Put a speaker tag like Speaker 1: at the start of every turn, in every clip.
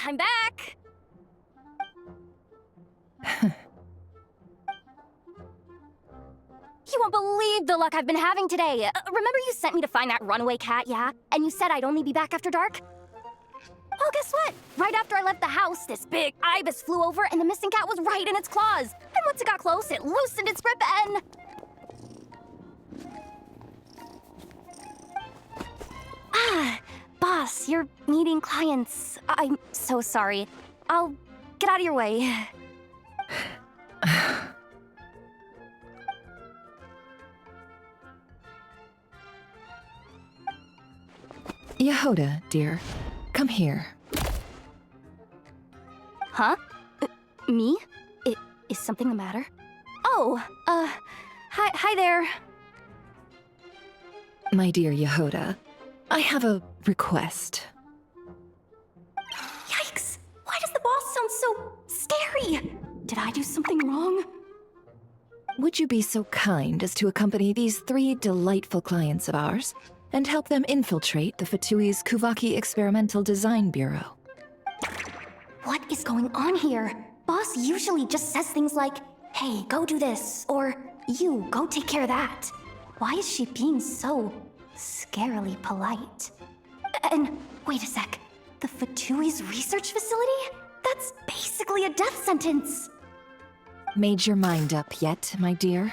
Speaker 1: I'm back! You won't believe the luck I've been having today. Remember you sent me to find that runaway cat, yeah? And you said I'd only be back after dark? Well, guess what? Right after I left the house, this big ibis flew over and the missing cat was right in its claws. And once it got close, it loosened its grip and... Boss, you're meeting clients. I'm so sorry. I'll get out of your way.
Speaker 2: Jahoda, dear. Come here.
Speaker 1: Huh? Me? Is something the matter? Oh, hi there.
Speaker 2: My dear Jahoda, I have a request.
Speaker 1: Yikes! Why does the boss sound so scary? Did I do something wrong?
Speaker 2: Would you be so kind as to accompany these 3 delightful clients of ours and help them infiltrate the Fatui's Kuvaki Experimental Design Bureau?
Speaker 1: What is going on here? Boss usually just says things like, hey, go do this, or you, go take care of that. Why is she being so scarily polite? And wait a sec, the Fatui's research facility? That's basically a death sentence.
Speaker 2: Made your mind up yet, my dear?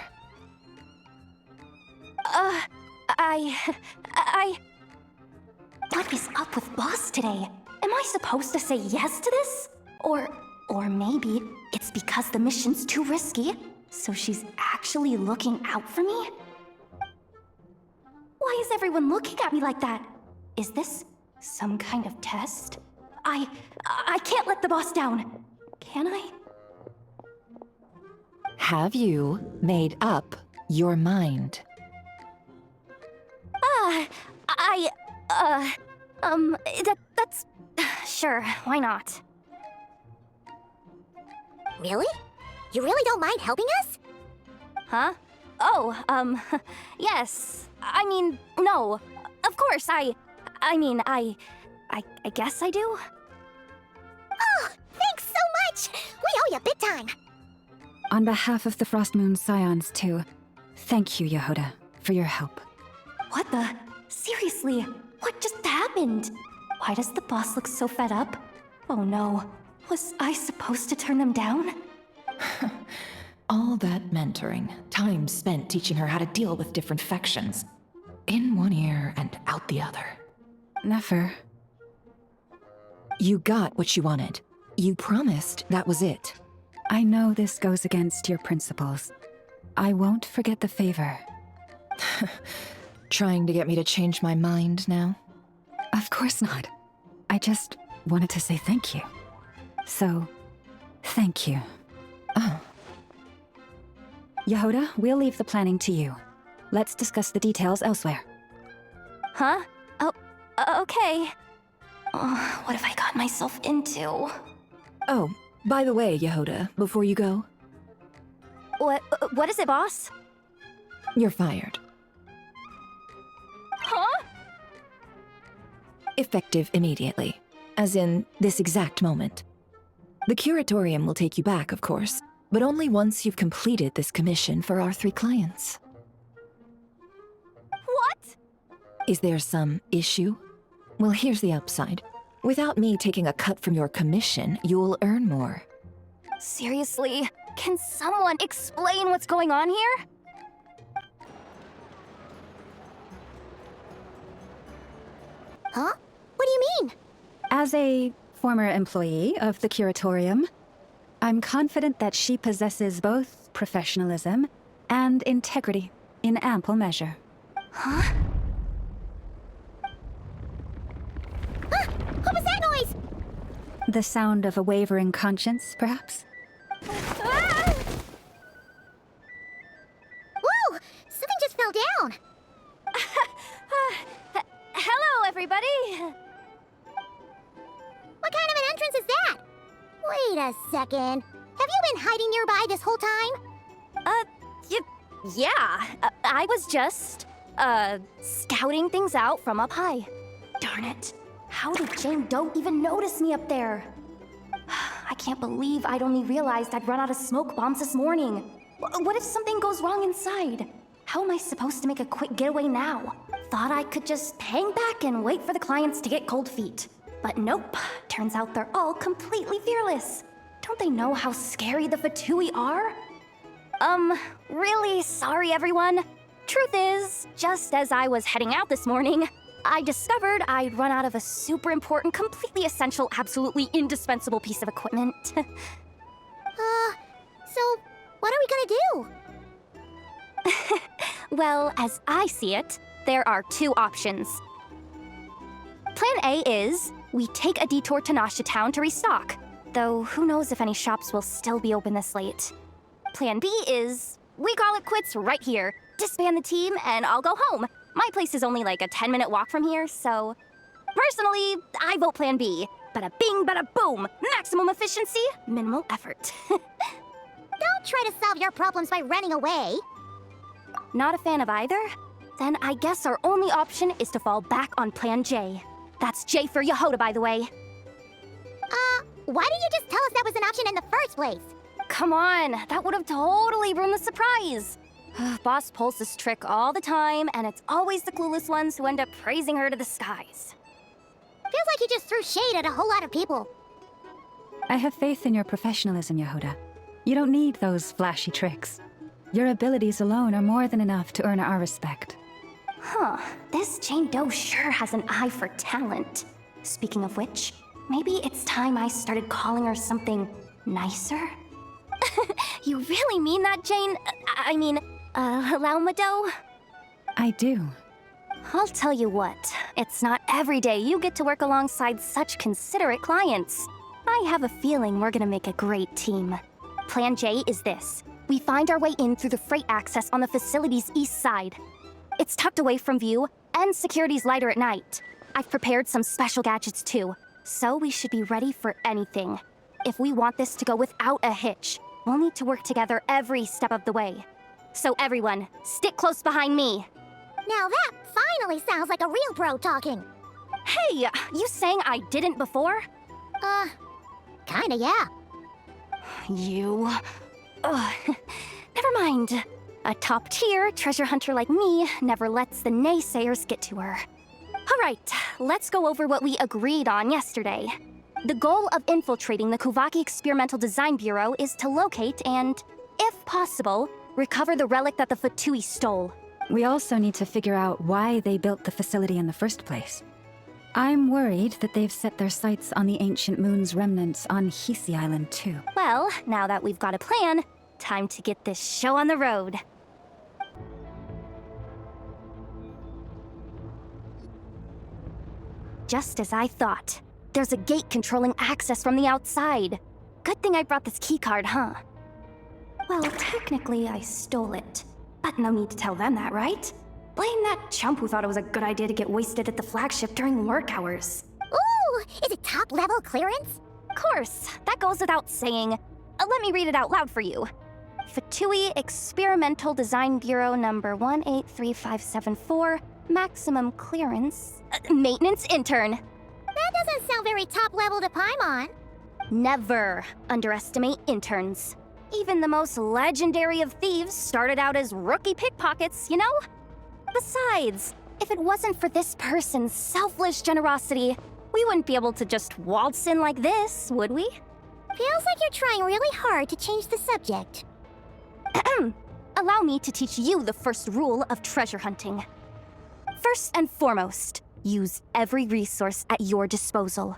Speaker 1: What is up with Boss today? Am I supposed to say yes to this? Or maybe it's because the mission's too risky, so she's actually looking out for me? Why is everyone looking at me like that? Is this some kind of test? I can't let the boss down. Can I?
Speaker 2: Have you made up your mind?
Speaker 1: That's... Sure, why not?
Speaker 3: Really? You really don't mind helping us?
Speaker 1: Huh? Oh, yes. I mean, no. Of course, I guess I do?
Speaker 3: Oh, thanks so much! We owe you big time!
Speaker 4: On behalf of the Frostmoon Scions, too, thank you, Jahoda, for your help.
Speaker 1: What the? Seriously, what just happened? Why does the boss look so fed up? Oh no, was I supposed to turn them down?
Speaker 2: All that mentoring, time spent teaching her how to deal with different factions. In one ear and out the other.
Speaker 4: Never.
Speaker 2: You got what you wanted. You promised that was it.
Speaker 4: I know this goes against your principles. I won't forget the favor.
Speaker 2: Trying to get me to change my mind now?
Speaker 4: Of course not. I just wanted to say thank you. So, thank you.
Speaker 2: Oh.
Speaker 4: Jahoda, we'll leave the planning to you. Let's discuss the details elsewhere.
Speaker 1: Huh? Oh, okay. What have I got myself into?
Speaker 2: Oh, by the way, Jahoda, before you go,
Speaker 1: What is it, boss?
Speaker 2: you're fired.
Speaker 1: Huh?
Speaker 2: Effective immediately. As in, this exact moment. The curatorium will take you back, of course, but only once you've completed this commission for our 3 clients.
Speaker 1: What?
Speaker 2: Is there some issue? Well, here's the upside. Without me taking a cut from your commission, you'll earn more.
Speaker 1: Seriously, can someone explain what's going on here?
Speaker 3: Huh? What do you mean?
Speaker 4: As a former employee of the Curatorium, I'm confident that she possesses both professionalism and integrity in ample measure.
Speaker 1: Huh?
Speaker 3: Ah! What was that noise?
Speaker 4: The sound of a wavering conscience, perhaps?
Speaker 1: Ah!
Speaker 3: Whoa! Something just fell down!
Speaker 1: Hello, everybody!
Speaker 3: What kind of an entrance is that? Wait a second. Have you been hiding nearby this whole time?
Speaker 1: Yeah. I was just, scouting things out from up high. Darn it. How did Jane Doe even notice me up there? I can't believe I'd only realized I'd run out of smoke bombs this morning. What if something goes wrong inside? How am I supposed to make a quick getaway now? Thought I could just hang back and wait for the clients to get cold feet. But nope, turns out they're all completely fearless. Don't they know how scary the Fatui are? Really sorry everyone. Truth is, just as I was heading out this morning, I discovered I'd run out of a super important, completely essential, absolutely indispensable piece of equipment.
Speaker 3: So what are we gonna do?
Speaker 1: Well, as I see it, there are two options. Plan A is, we take a detour to Nasha Town to restock, though who knows if any shops will still be open this late. Plan B is, we call it quits right here, disband the team, and I'll go home. My place is only like a 10-minute walk from here, so... Personally, I vote Plan B. Bada bing, bada boom! Maximum efficiency, minimal effort.
Speaker 3: Don't try to solve your problems by running away.
Speaker 1: Not a fan of either? Then I guess our only option is to fall back on Plan J. That's J for Jahoda, by the way.
Speaker 3: Why didn't you just tell us that was an option in the first place?
Speaker 1: Come on, that would have totally ruined the surprise. Boss pulls this trick all the time, and it's always the clueless ones who end up praising her to the skies.
Speaker 3: Feels like you just threw shade at a whole lot of people.
Speaker 4: I have faith in your professionalism, Jahoda. You don't need those flashy tricks. Your abilities alone are more than enough to earn our respect.
Speaker 1: Huh, this Jane Doe sure has an eye for talent. Speaking of which, maybe it's time I started calling her something nicer? You really mean that, Jane? Lauma Doe?
Speaker 4: I do.
Speaker 1: I'll tell you what, it's not every day you get to work alongside such considerate clients. I have a feeling we're gonna make a great team. Plan J is this. We find our way in through the freight access on the facility's east side. It's tucked away from view, and security's lighter at night. I've prepared some special gadgets too, so we should be ready for anything. If we want this to go without a hitch, we'll need to work together every step of the way. So everyone, stick close behind me.
Speaker 3: Now that finally sounds like a real pro talking.
Speaker 1: Hey, you saying I didn't before?
Speaker 3: Kinda, yeah.
Speaker 1: You... Ugh, never mind. A top-tier treasure hunter like me never lets the naysayers get to her. All right, let's go over what we agreed on yesterday. The goal of infiltrating the Kuvaki Experimental Design Bureau is to locate and, if possible, recover the relic that the Fatui stole.
Speaker 4: We also need to figure out why they built the facility in the first place. I'm worried that they've set their sights on the Ancient Moon's remnants on Hisi Island, too.
Speaker 1: Well, now that we've got a plan, time to get this show on the road. Just as I thought. There's a gate controlling access from the outside. Good thing I brought this keycard, huh? Well, technically I stole it. But no need to tell them that, right? Blame that chump who thought it was a good idea to get wasted at the flagship during work hours.
Speaker 3: Ooh, is it top-level clearance?
Speaker 1: Of course, that goes without saying. Let me read it out loud for you. Fatui Experimental Design Bureau number 183574, maximum clearance, maintenance intern.
Speaker 3: That doesn't sound very top-level to Paimon.
Speaker 1: Never underestimate interns. Even the most legendary of thieves started out as rookie pickpockets, you know? Besides, if it wasn't for this person's selfless generosity, we wouldn't be able to just waltz in like this, would we?
Speaker 3: Feels like you're trying really hard to change the subject.
Speaker 1: Allow me to teach you the first rule of treasure hunting. First and foremost, use every resource at your disposal.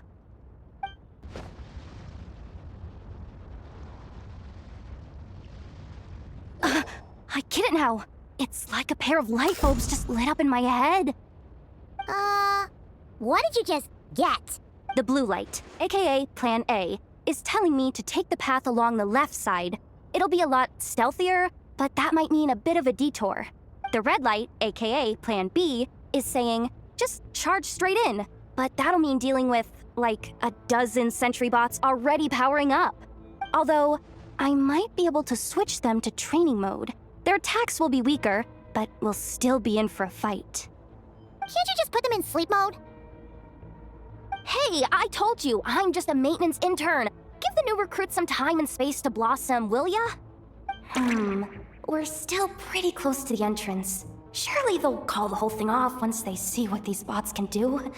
Speaker 1: I get it now. It's like a pair of light bulbs just lit up in my head.
Speaker 3: What did you just get?
Speaker 1: The blue light, aka Plan A, is telling me to take the path along the left side. It'll be a lot stealthier, but that might mean a bit of a detour. The red light, aka Plan B, is saying, just charge straight in. But that'll mean dealing with, like, a dozen sentry bots already powering up. Although, I might be able to switch them to training mode. Their attacks will be weaker, but we'll still be in for a fight.
Speaker 3: Can't you just put them in sleep mode?
Speaker 1: Hey, I told you, I'm just a maintenance intern. give the new recruits some time and space to blossom, will ya? We're still pretty close to the entrance. Surely they'll call the whole thing off once they see what these bots can do.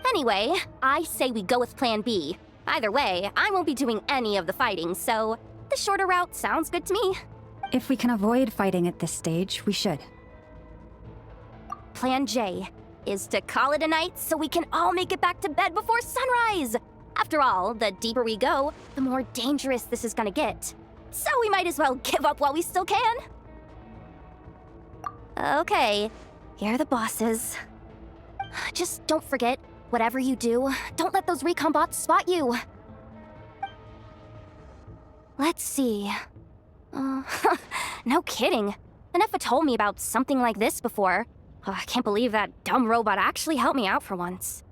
Speaker 1: Anyway, I say we go with Plan B. Either way, I won't be doing any of the fighting, so the shorter route sounds good to me.
Speaker 4: If we can avoid fighting at this stage, we should.
Speaker 1: Plan J is to call it a night so we can all make it back to bed before sunrise. After all, the deeper we go, the more dangerous this is gonna get. So we might as well give up while we still can. Okay, here are the bosses. Just don't forget, whatever you do, don't let those recon bots spot you. Let's see. No kidding. Nefa told me about something like this before. I can't believe that dumb robot actually helped me out for once.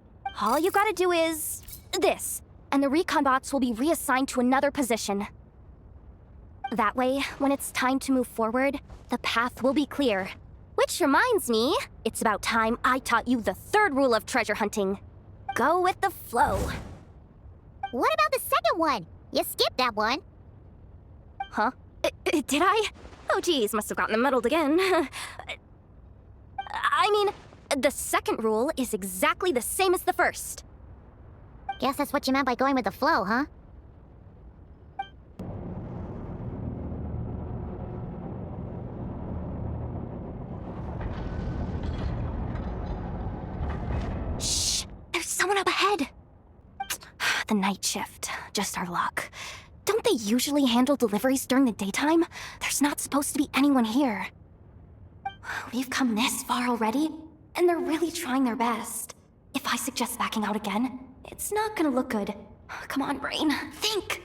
Speaker 1: All you gotta do is this, and the recon bots will be reassigned to another position. That way, when it's time to move forward, the path will be clear. Which reminds me, it's about time I taught you the third rule of treasure hunting. Go with the flow.
Speaker 3: What about the second one? You skipped that one.
Speaker 1: Huh? Did I? Oh geez, must have gotten muddled again. I mean, the second rule is exactly the same as the first.
Speaker 3: Guess that's what you meant by going with the flow, huh?
Speaker 1: Shh! There's someone up ahead! The night shift. Just our luck. Don't they usually handle deliveries during the daytime? There's not supposed to be anyone here. We've come this far already, and they're really trying their best. If I suggest backing out again, it's not gonna look good. Come on, brain. Think!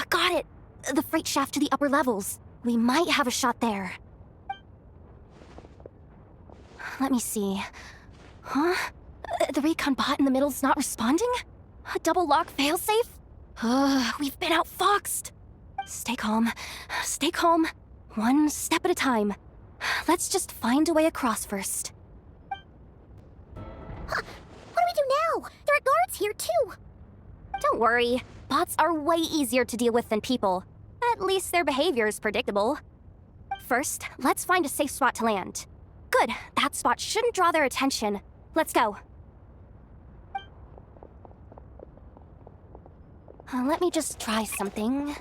Speaker 1: Got it! The freight shaft to the upper levels. We might have a shot there. Let me see. Huh? The recon bot in the middle's not responding? A double lock failsafe? We've been outfoxed. Stay calm. Stay calm. One step at a time. Let's just find a way across first.
Speaker 3: Huh. What do we do now? There are guards here, too.
Speaker 1: Don't worry. Bots are way easier to deal with than people. At least their behavior is predictable. First, let's find a safe spot to land. Good. That spot shouldn't draw their attention. Let's go. Let me just try something.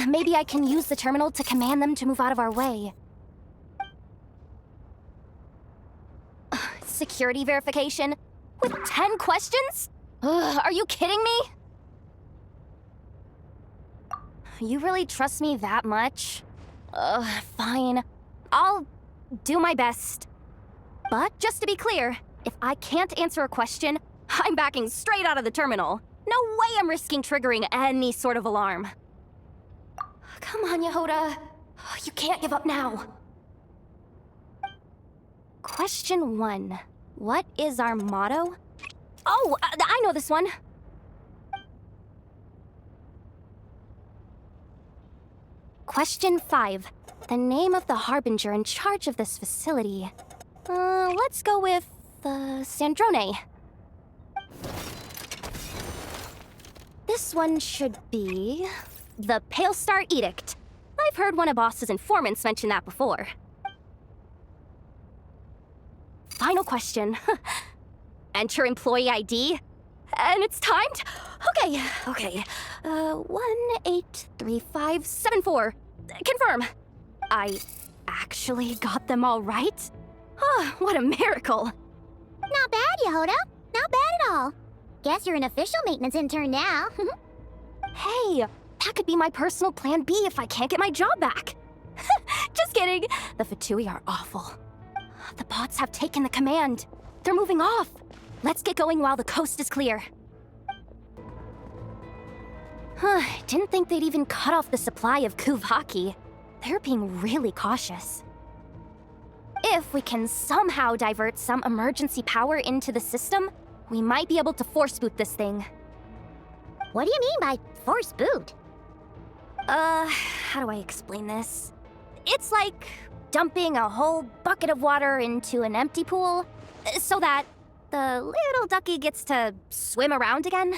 Speaker 1: Maybe I can use the terminal to command them to move out of our way. Security verification? With 10 questions? Are you kidding me? You really trust me that much? Fine. I'll do my best. But just to be clear, if I can't answer a question, I'm backing straight out of the terminal. No way I'm risking triggering any sort of alarm. Come on, Jahoda. You can't give up now. Question 1. What is our motto? Oh, I know this one. Question 5. The name of the harbinger in charge of this facility. Let's go with, Sandrone. This one should be the Pale Star Edict. I've heard one of Boss's informants mention that before. Final question. Enter employee ID. And it's timed? Okay. 183574. Confirm. I actually got them all right? What a miracle.
Speaker 3: Not bad, Jahoda. Not bad at all. Guess you're an official maintenance intern now.
Speaker 1: Hey, that could be my personal plan B if I can't get my job back. Just kidding. The Fatui are awful. The bots have taken the command. They're moving off. Let's get going while the coast is clear. Didn't think they'd even cut off the supply of Kuvaki. They're being really cautious. If we can somehow divert some emergency power into the system, we might be able to force boot this thing.
Speaker 3: What do you mean by force boot?
Speaker 1: How do I explain this? It's like dumping a whole bucket of water into an empty pool so that the little ducky gets to swim around again?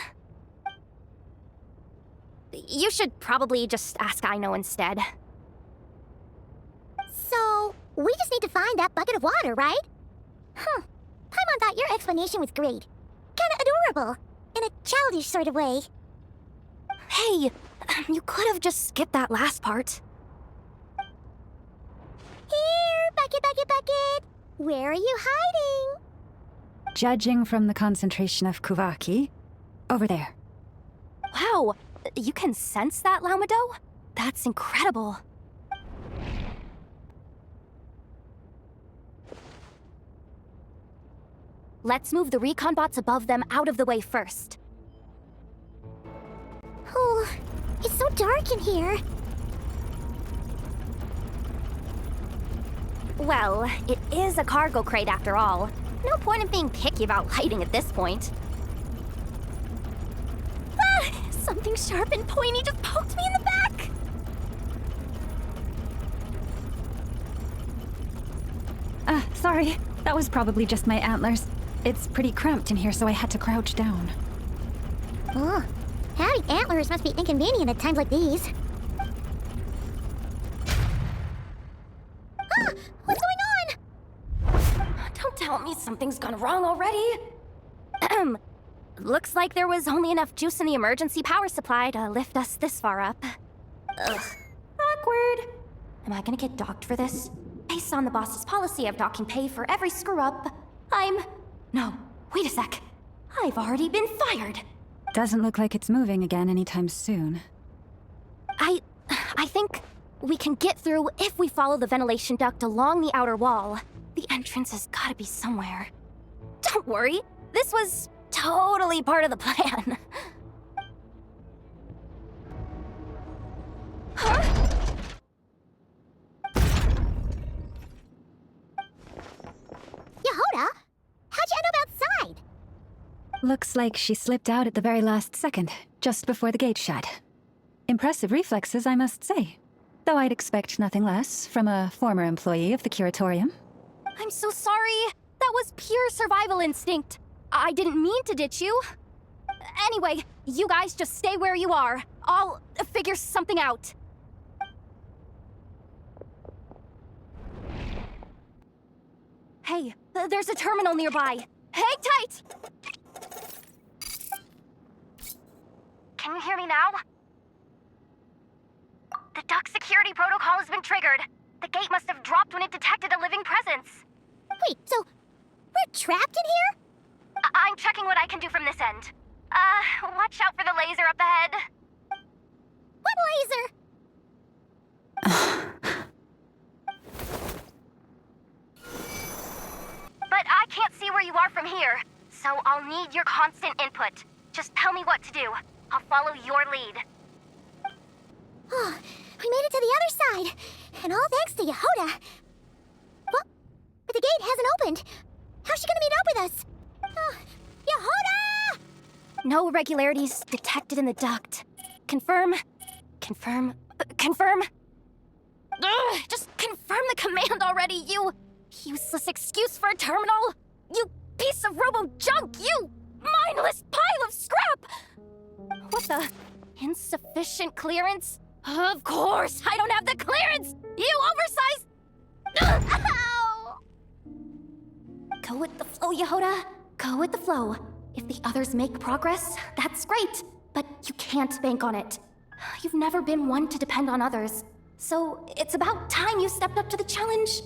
Speaker 1: You should probably just ask Aino instead.
Speaker 3: So, we just need to find that bucket of water, right? Huh. Paimon thought your explanation was great. Kinda adorable. In a childish sort of way.
Speaker 1: Hey, you could have just skipped that last part.
Speaker 3: Here, bucket, bucket, bucket! Where are you hiding?
Speaker 4: Judging from the concentration of Kuvaki, over there.
Speaker 1: Wow, you can sense that, Laumado? That's incredible. Let's move the recon bots above them out of the way first.
Speaker 3: Oh, it's so dark in here.
Speaker 1: Well, it is a cargo crate after all. No point in being picky about lighting at this point. Ah! Something sharp and pointy just poked me in the back!
Speaker 4: Sorry. That was probably just my antlers. It's pretty cramped in here, so I had to crouch down.
Speaker 3: Oh, having antlers must be inconvenient at times like these. Ah, what's going on?
Speaker 1: Don't tell me something's gone wrong already. Looks like there was only enough juice in the emergency power supply to lift us this far up. Ugh. Awkward. Am I gonna get docked for this? Based on the boss's policy of docking pay for every screw-up, No, wait a sec. I've already been fired.
Speaker 4: Doesn't look like it's moving again anytime soon.
Speaker 1: I think we can get through if we follow the ventilation duct along the outer wall. The entrance has gotta be somewhere. Don't worry, this was totally part of the plan. Huh?
Speaker 3: Jahoda? How'd you end up outside?
Speaker 4: Looks like she slipped out at the very last second, just before the gate shut. Impressive reflexes, I must say. Though I'd expect nothing less from a former employee of the Curatorium.
Speaker 1: I'm so sorry. That was pure survival instinct. I didn't mean to ditch you. Anyway, you guys just stay where you are. I'll figure something out. Hey, there's a terminal nearby. Hang tight! Can you hear me now? The duck security protocol has been triggered. The gate must have dropped when it detected a living presence.
Speaker 3: Wait, so we're trapped in here?
Speaker 1: I'm checking what I can do from this end. Watch out for the laser up ahead.
Speaker 3: What laser?
Speaker 1: But I can't see where you are from here, so I'll need your constant input. Just tell me what to do. I'll follow your lead.
Speaker 3: Oh, we made it to the other side, and all thanks to Jahoda. Well, but the gate hasn't opened. How's she gonna meet up with us? Jahoda!
Speaker 1: No irregularities detected in the duct. Confirm. Confirm. Confirm. Ugh, just confirm the command already, you useless excuse for a terminal. You piece of robo-junk, you mindless pile of scrap! What the? Insufficient clearance? Of course, I don't have the clearance! You oversized... Ugh, ow! Go with the flow, Jahoda. Go with the flow. If the others make progress, that's great. But you can't bank on it. You've never been one to depend on others. So it's about time you stepped up to the challenge.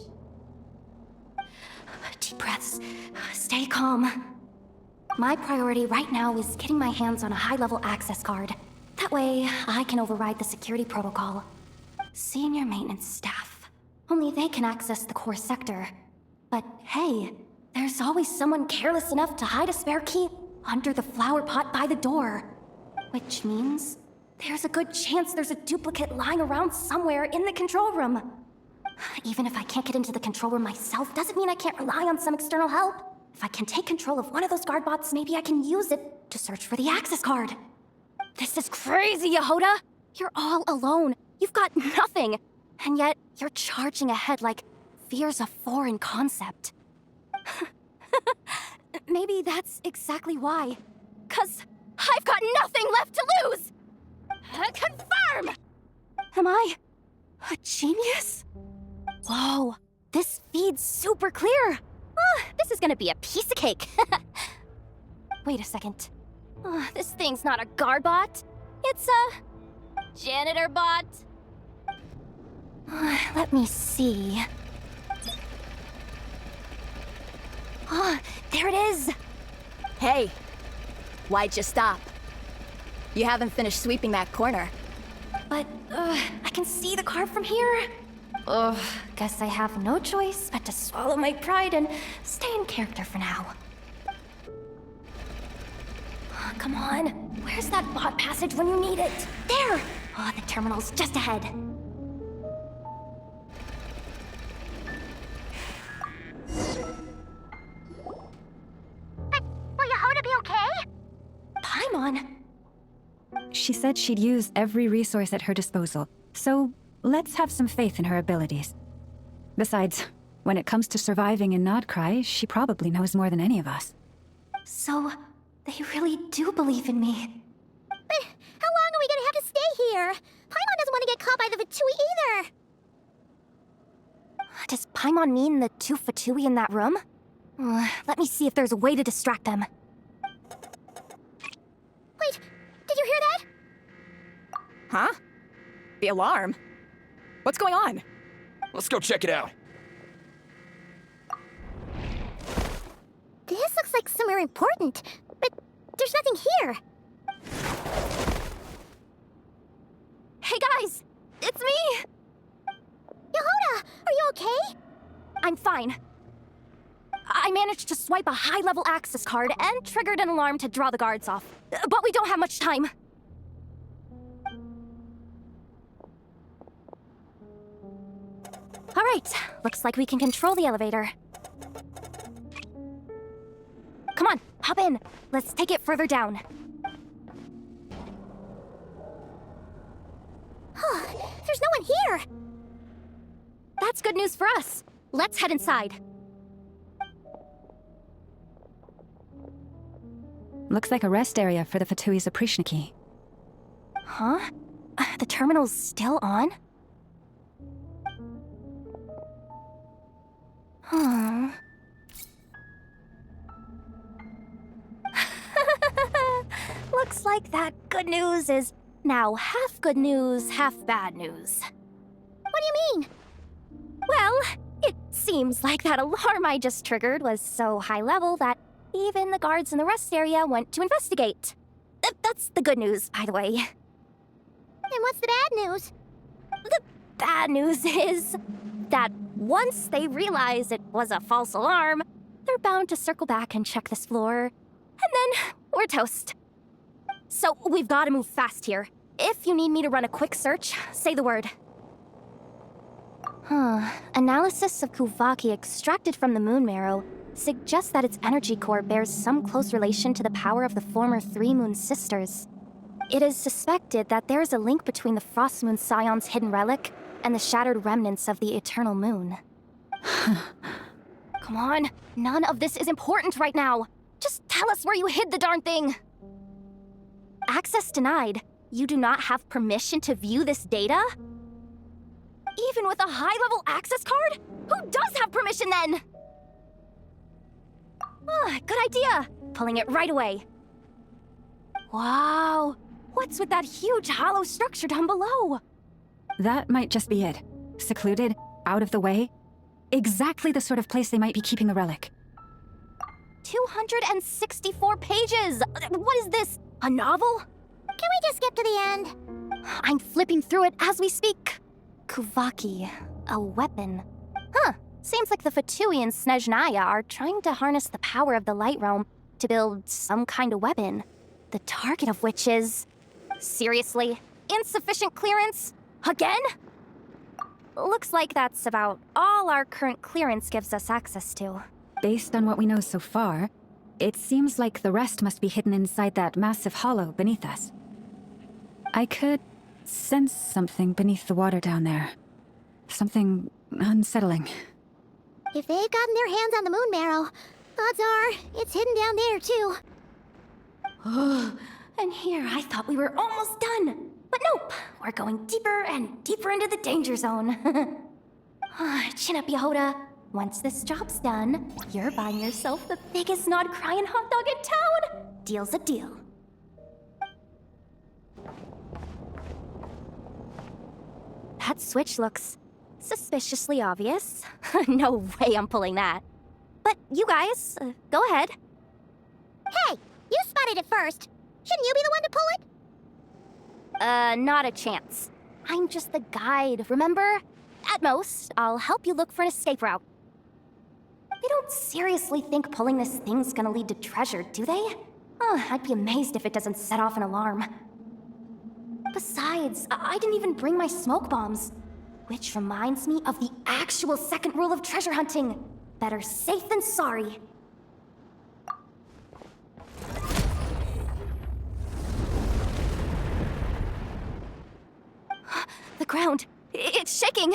Speaker 1: Deep breaths. Stay calm. My priority right now is getting my hands on a high-level access card. That way, I can override the security protocol. Senior maintenance staff. Only they can access the core sector. But hey, there's always someone careless enough to hide a spare key under the flower pot by the door. Which means there's a good chance there's a duplicate lying around somewhere in the control room. Even if I can't get into the control room myself, doesn't mean I can't rely on some external help. If I can take control of one of those guard bots, maybe I can use it to search for the access card. This is crazy, Jahoda! You're all alone. You've got nothing. And yet, you're charging ahead like fear's a foreign concept. Maybe that's exactly why. 'Cause I've got nothing left to lose! Confirm! Am I a genius? Whoa, this feed's super clear. This is gonna be a piece of cake. Wait a second. This thing's not a guard bot. It's a janitor bot. Let me see. There it is!
Speaker 5: Hey, why'd you stop? You haven't finished sweeping that corner.
Speaker 1: But, I can see the car from here. Ugh, guess I have no choice but to swallow my pride and stay in character for now. Come on, where's that bot passage when you need it? There! The terminal's just ahead.
Speaker 3: Will Jahoda be okay?
Speaker 1: Paimon!
Speaker 4: She said she'd use every resource at her disposal, so let's have some faith in her abilities. Besides, when it comes to surviving in Nodcry, she probably knows more than any of us.
Speaker 1: So, they really do believe in me.
Speaker 3: But how long are we gonna have to stay here? Paimon doesn't want to get caught by the Fatui either.
Speaker 1: Does Paimon mean the two Fatui in that room? Let me see if there's a way to distract them.
Speaker 3: Wait, did you hear that?
Speaker 5: Huh? The alarm? What's going on?
Speaker 6: Let's go check it out.
Speaker 3: This looks like somewhere important, but there's nothing here.
Speaker 1: Hey guys! It's me!
Speaker 3: Jahoda, are you okay?
Speaker 1: I'm fine. I managed to swipe a high-level access card and triggered an alarm to draw the guards off. But we don't have much time. All right, looks like we can control the elevator. Come on, hop in. Let's take it further down.
Speaker 3: There's no one here.
Speaker 1: That's good news for us. Let's head inside.
Speaker 4: Looks like a rest area for the Fatui's Oprishniki.
Speaker 1: Huh? The terminal's still on? Huh. Looks like that good news is now half good news, half bad news.
Speaker 3: What do you mean?
Speaker 1: Well, it seems like that alarm I just triggered was so high level that even the guards in the rest area went to investigate. That's the good news, by the way.
Speaker 3: And what's the bad news?
Speaker 1: The bad news is that once they realize it was a false alarm, they're bound to circle back and check this floor. And then we're toast. So we've got to move fast here. If you need me to run a quick search, say the word. Analysis of Kuvaki extracted from the moon marrow suggests that its energy core bears some close relation to the power of the former Three Moon Sisters. It is suspected that there is a link between the Frost Moon Scion's hidden relic and the shattered remnants of the Eternal Moon. Come on, none of this is important right now. Just tell us where you hid the darn thing. Access denied. You do not have permission to view this data? Even with a high-level access card? Who does have permission then? Good idea. Pulling it right away. Wow. What's with that huge hollow structure down below?
Speaker 4: That might just be it. Secluded, out of the way. Exactly the sort of place they might be keeping the relic.
Speaker 1: 264 pages! What is this? A novel?
Speaker 3: Can we just skip to the end?
Speaker 1: I'm flipping through it as we speak. Kuvaki, a weapon. Seems like the Fatui and Snezhnaya are trying to harness the power of the Light Realm to build some kind of weapon. The target of which is... Seriously? Insufficient clearance? Again? Looks like that's about all our current clearance gives us access to.
Speaker 4: Based on what we know so far, it seems like the rest must be hidden inside that massive hollow beneath us. I could sense something beneath the water down there. Something unsettling.
Speaker 3: If they've gotten their hands on the moon marrow, odds are it's hidden down there, too.
Speaker 1: And here I thought we were almost done. But nope, we're going deeper and deeper into the danger zone. Chin up, Jahoda. Once this job's done, you're buying yourself the biggest nod-crying hot dog in town. Deal's a deal. That switch looks suspiciously obvious. No way I'm pulling that. But you guys, go ahead.
Speaker 3: Hey, you spotted it first. Shouldn't you be the one to pull it?
Speaker 1: Not a chance. I'm just the guide, remember? At most, I'll help you look for an escape route. They don't seriously think pulling this thing's gonna lead to treasure, do they? Oh, I'd be amazed if it doesn't set off an alarm. Besides, I didn't even bring my smoke bombs. Which reminds me of the actual second rule of treasure hunting. Better safe than sorry. The ground, it's shaking.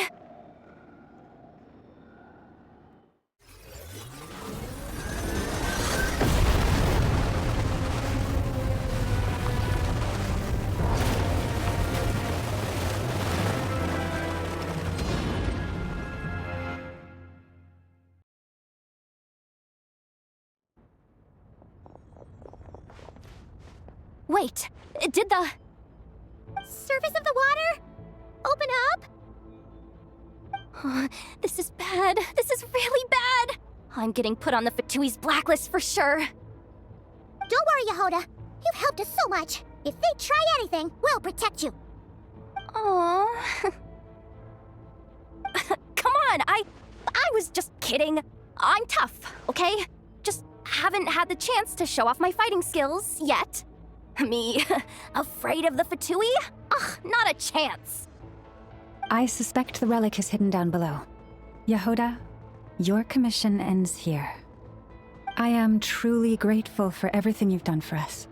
Speaker 1: Wait, did the
Speaker 3: Surface of the water? Open up?
Speaker 1: This is bad. This is really bad. I'm getting put on the Fatui's blacklist for sure.
Speaker 3: Don't worry, Jahoda. You've helped us so much. If they try anything, we'll protect you.
Speaker 1: Aww. Come on, I was just kidding. I'm tough, okay? Just haven't had the chance to show off my fighting skills yet. Me, afraid of the Fatui? Ugh, not a chance.
Speaker 4: I suspect the relic is hidden down below. Jahoda, your commission ends here. I am truly grateful for everything you've done for us.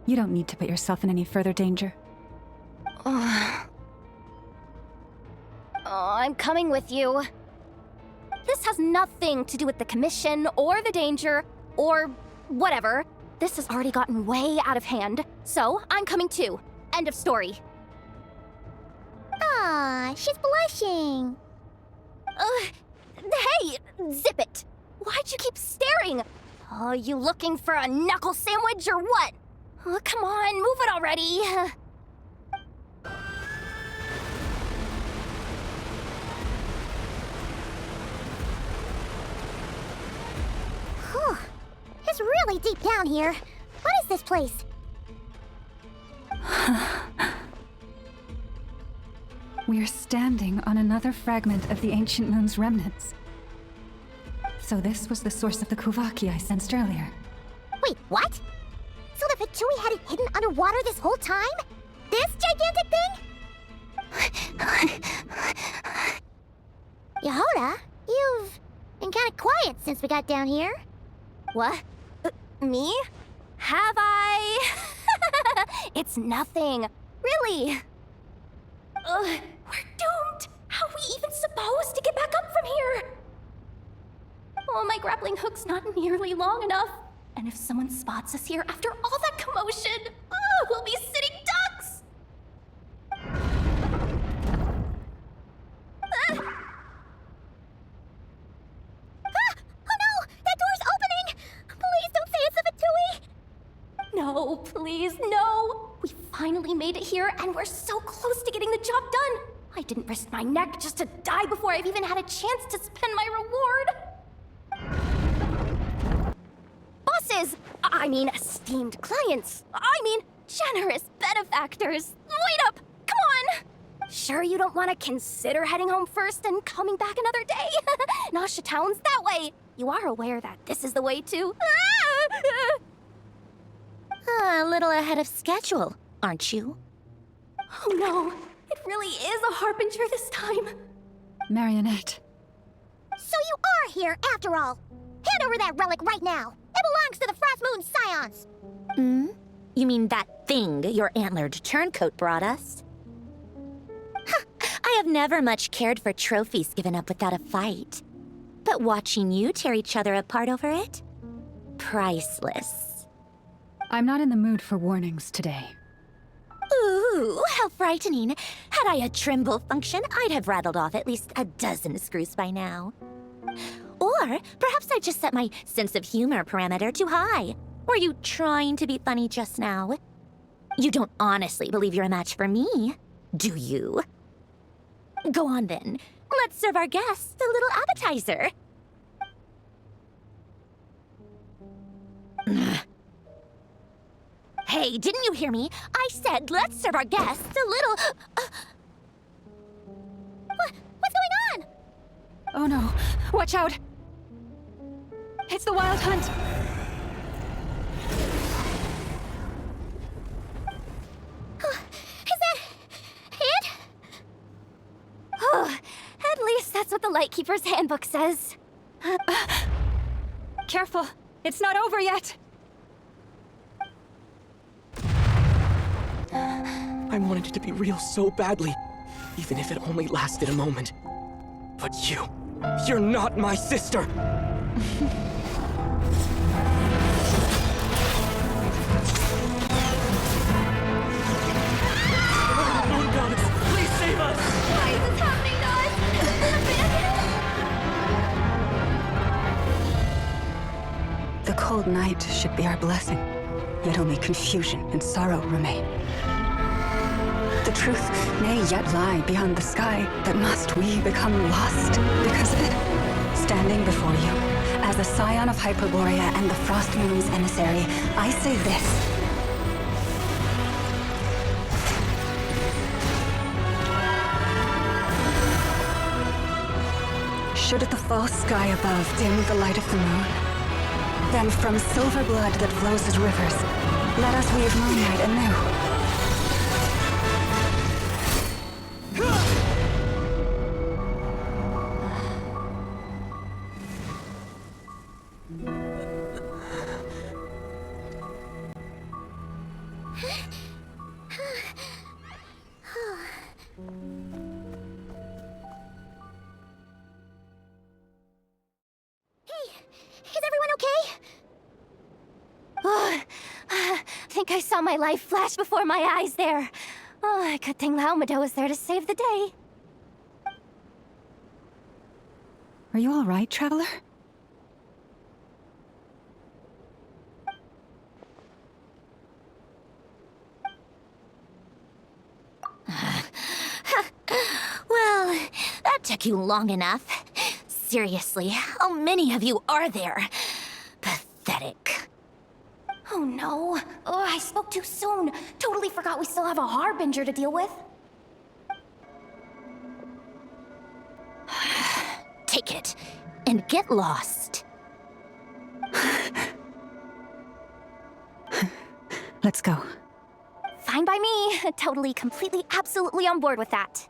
Speaker 4: You don't need to put yourself in any further danger.
Speaker 1: I'm coming with you. This has nothing to do with the commission or the danger or whatever. This has already gotten way out of hand, so I'm coming too. End of story.
Speaker 3: Ah, she's blushing.
Speaker 1: Hey, zip it. Why'd you keep staring? Oh, you looking for a knuckle sandwich or what? Oh, come on, move it already.
Speaker 3: Whew. It's really deep down here. What is this place?
Speaker 4: We're standing on another fragment of the ancient moon's remnants. So this was the source of the Kuvaki I sensed earlier.
Speaker 3: Wait, what? So the Fatui had it hidden underwater this whole time? This gigantic thing? Jahoda, you've been kind of quiet since we got down here.
Speaker 1: What? Me? Have I? It's nothing. Really. We're doomed. How are we even supposed to get back up from here? Oh, my grappling hook's not nearly long enough. And if someone spots us here after all that commotion, we'll be sitting ducks.
Speaker 3: Oh no! That door's opening! Please don't say it's the Fatui!
Speaker 1: No, please, no. We finally made it here, and we're so close to getting the job done. I didn't risk my neck just to die before I've even had a chance to spend my reward. Bosses! I mean, esteemed clients. I mean, generous benefactors. Wait up! Come on! Sure you don't want to consider heading home first and coming back another day? Nasha Town's that way. You are aware that this is the way to...
Speaker 7: A little ahead of schedule, aren't you?
Speaker 1: Oh no, it really is a harbinger this time.
Speaker 4: Marionette.
Speaker 3: So you are here after all! Hand over that relic right now! It belongs to the Frost Moon Scions!
Speaker 7: You mean that thing your antlered turncoat brought us? I have never much cared for trophies given up without a fight. But watching you tear each other apart over it? Priceless.
Speaker 4: I'm not in the mood for warnings today.
Speaker 7: Ooh, how frightening. Had I a Trimble function, I'd have rattled off at least a dozen screws by now. Or perhaps I just set my sense of humor parameter too high. Were you trying to be funny just now? You don't honestly believe you're a match for me, do you? Go on then. Let's serve our guests a little appetizer. Hey, didn't you hear me? I said let's serve our guests a little... What's going on?
Speaker 4: Oh no, watch out! It's the Wild Hunt!
Speaker 3: Is that it?
Speaker 1: Oh, at least that's what the Lightkeeper's handbook says.
Speaker 4: Careful, it's not over yet!
Speaker 6: I wanted it to be real so badly, even if it only lasted a moment. But you're not my sister! Moon Goddess, please save us!
Speaker 1: Why is this happening to us?
Speaker 8: The cold night should be our blessing, yet only confusion and sorrow remain. The truth may yet lie beyond the sky, but must we become lost because of it? Standing before you, as a scion of Hyperborea and the Frost Moon's emissary, I say this. Should the false sky above dim the light of the moon, then from silver blood that flows as rivers, let us weave moonlight anew.
Speaker 3: Is everyone okay?
Speaker 1: Oh, I think I saw my life flash before my eyes there. Oh, good thing Laumado was there to save the day.
Speaker 4: Are you all right, Traveler?
Speaker 7: Well, that took you long enough. Seriously, how many of you are there? Pathetic.
Speaker 1: Oh no. Oh, I spoke too soon. Totally forgot we still have a Harbinger to deal with.
Speaker 7: Take it, and get lost.
Speaker 4: Let's go.
Speaker 1: Fine by me. Totally, completely, absolutely on board with that.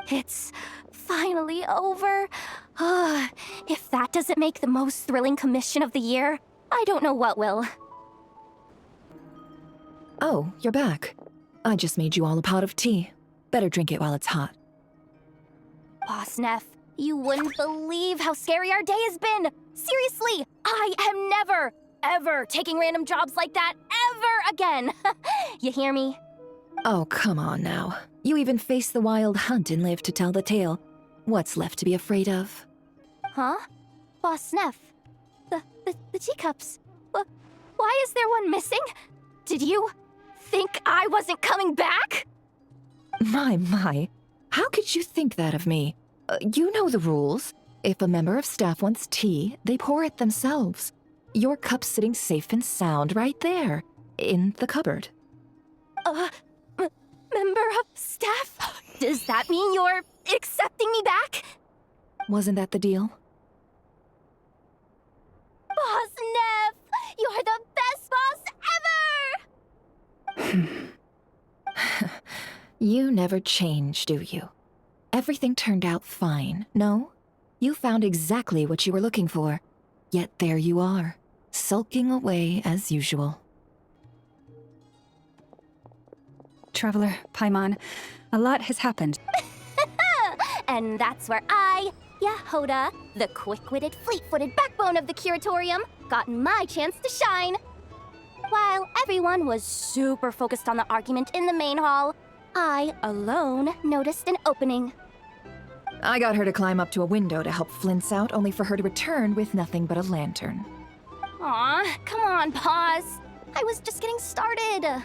Speaker 1: It's finally over. If that doesn't make the most thrilling commission of the year, I don't know what will.
Speaker 2: Oh, you're back. I just made you all a pot of tea. Better drink it while it's hot.
Speaker 1: Boss Neff, you wouldn't believe how scary our day has been. Seriously, I am never, ever taking random jobs like that ever again. You hear me?
Speaker 2: Oh, come on now. You even faced the Wild Hunt and lived to tell the tale. What's left to be afraid of?
Speaker 1: Huh? Boss Neff, the teacups. Why is there one missing? Did you think I wasn't coming back?
Speaker 2: My. How could you think that of me? You know the rules. If a member of staff wants tea, they pour it themselves. Your cup's sitting safe and sound right there, in the cupboard.
Speaker 1: Member of staff? Does that mean you're accepting me back?
Speaker 2: Wasn't that the deal?
Speaker 1: Boss Neff, you're the best boss ever!
Speaker 2: You never change, do you? Everything turned out fine, no? You found exactly what you were looking for. Yet there you are, sulking away as usual.
Speaker 4: Traveler, Paimon, a lot has happened.
Speaker 1: And that's where I, Jahoda, the quick-witted, fleet-footed backbone of the Curatorium, got my chance to shine. While everyone was super focused on the argument in the main hall, I, alone, noticed an opening.
Speaker 2: I got her to climb up to a window to help Flint's out, only for her to return with nothing but a lantern.
Speaker 1: Aw, come on, pause. I was just getting started.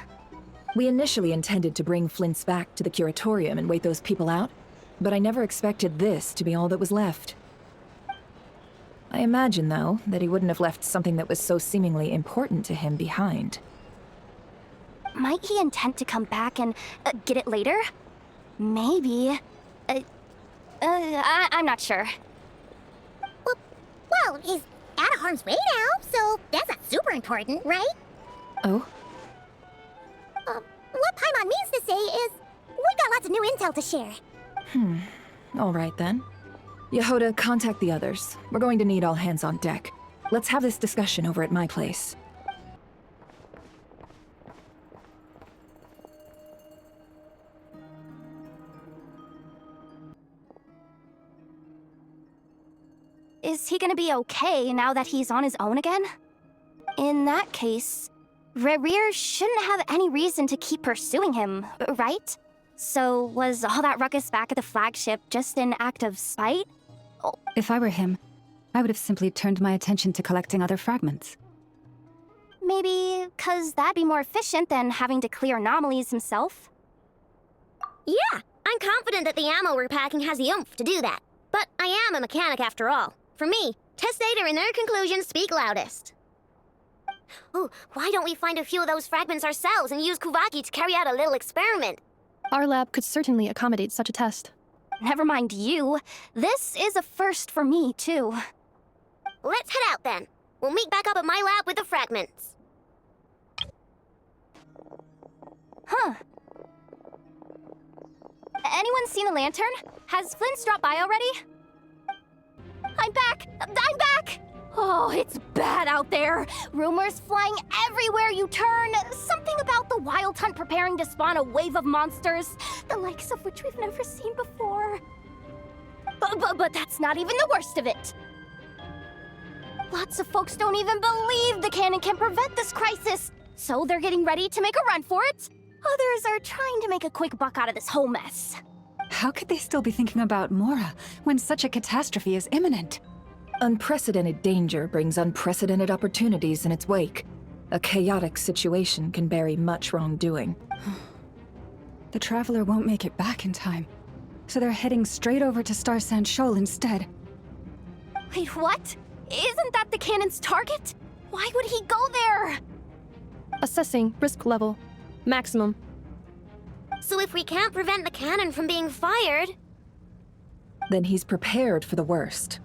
Speaker 2: We initially intended to bring Flint's back to the Curatorium and wait those people out, but I never expected this to be all that was left. I imagine, though, that he wouldn't have left something that was so seemingly important to him behind.
Speaker 1: Might he intend to come back and get it later? Maybe. I'm not sure.
Speaker 3: Well, he's out of harm's way now, so that's not super important, right?
Speaker 2: Oh?
Speaker 3: What Paimon means to say is, we got lots of new intel to share.
Speaker 2: All right then. Jahoda, contact the others. We're going to need all hands on deck. Let's have this discussion over at my place.
Speaker 1: Is he gonna be okay now that he's on his own again? In that case, Rerir shouldn't have any reason to keep pursuing him, right? So was all that ruckus back at the flagship just an act of spite?
Speaker 4: If I were him, I would have simply turned my attention to collecting other fragments.
Speaker 1: Maybe 'cause that'd be more efficient than having to clear anomalies himself?
Speaker 3: Yeah, I'm confident that the ammo we're packing has the oomph to do that. But I am a mechanic after all. For me, test data and their conclusions speak loudest. Ooh, why don't we find a few of those fragments ourselves and use Kuvaki to carry out a little experiment?
Speaker 9: Our lab could certainly accommodate such a test.
Speaker 1: Never mind you. This is a first for me, too.
Speaker 3: Let's head out then. We'll meet back up at my lab with the fragments.
Speaker 1: Huh. Anyone seen a lantern? Has Flint dropped by already? I'm back! I'm back! Oh, it's bad out there. Rumors flying everywhere you turn. Something about the Wild Hunt preparing to spawn a wave of monsters, the likes of which we've never seen before. But that's not even the worst of it. Lots of folks don't even believe the cannon can prevent this crisis, so they're getting ready to make a run for it. Others are trying to make a quick buck out of this whole mess.
Speaker 4: How could they still be thinking about Mora when such a catastrophe is imminent?
Speaker 2: Unprecedented danger brings unprecedented opportunities in its wake. A chaotic situation can bury much wrongdoing.
Speaker 4: The Traveler won't make it back in time, so they're heading straight over to Star Sand Shoal instead.
Speaker 1: Wait, what? Isn't that the cannon's target? Why would he go there?
Speaker 9: Assessing risk level. Maximum.
Speaker 3: So if we can't prevent the cannon from being fired...
Speaker 2: Then he's prepared for the worst.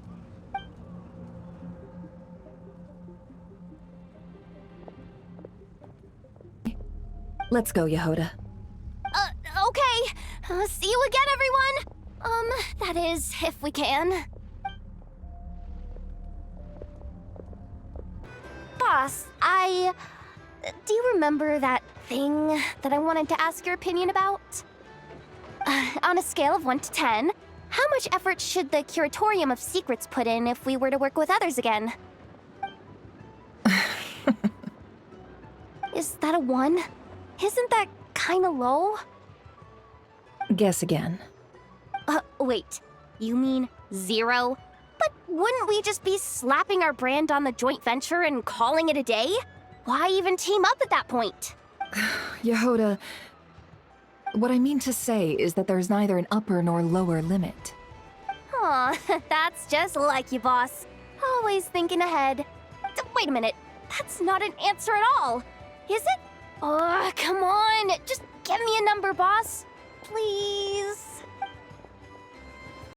Speaker 2: Let's go, Jahoda.
Speaker 1: Okay. See you again, everyone. That is, if we can. Boss, do you remember that thing that I wanted to ask your opinion about? On a scale of 1 to 10, how much effort should the Curatorium of Secrets put in if we were to work with others again? Is that a 1? Isn't that kinda low?
Speaker 2: Guess again.
Speaker 1: Wait. You mean 0? But wouldn't we just be slapping our brand on the joint venture and calling it a day? Why even team up at that point?
Speaker 2: Jahoda, what I mean to say is that there's neither an upper nor lower limit.
Speaker 1: Aw, that's just like you, boss. Always thinking ahead. Wait a minute. That's not an answer at all. Is it? Oh, come on. Just give me a number, boss. Please.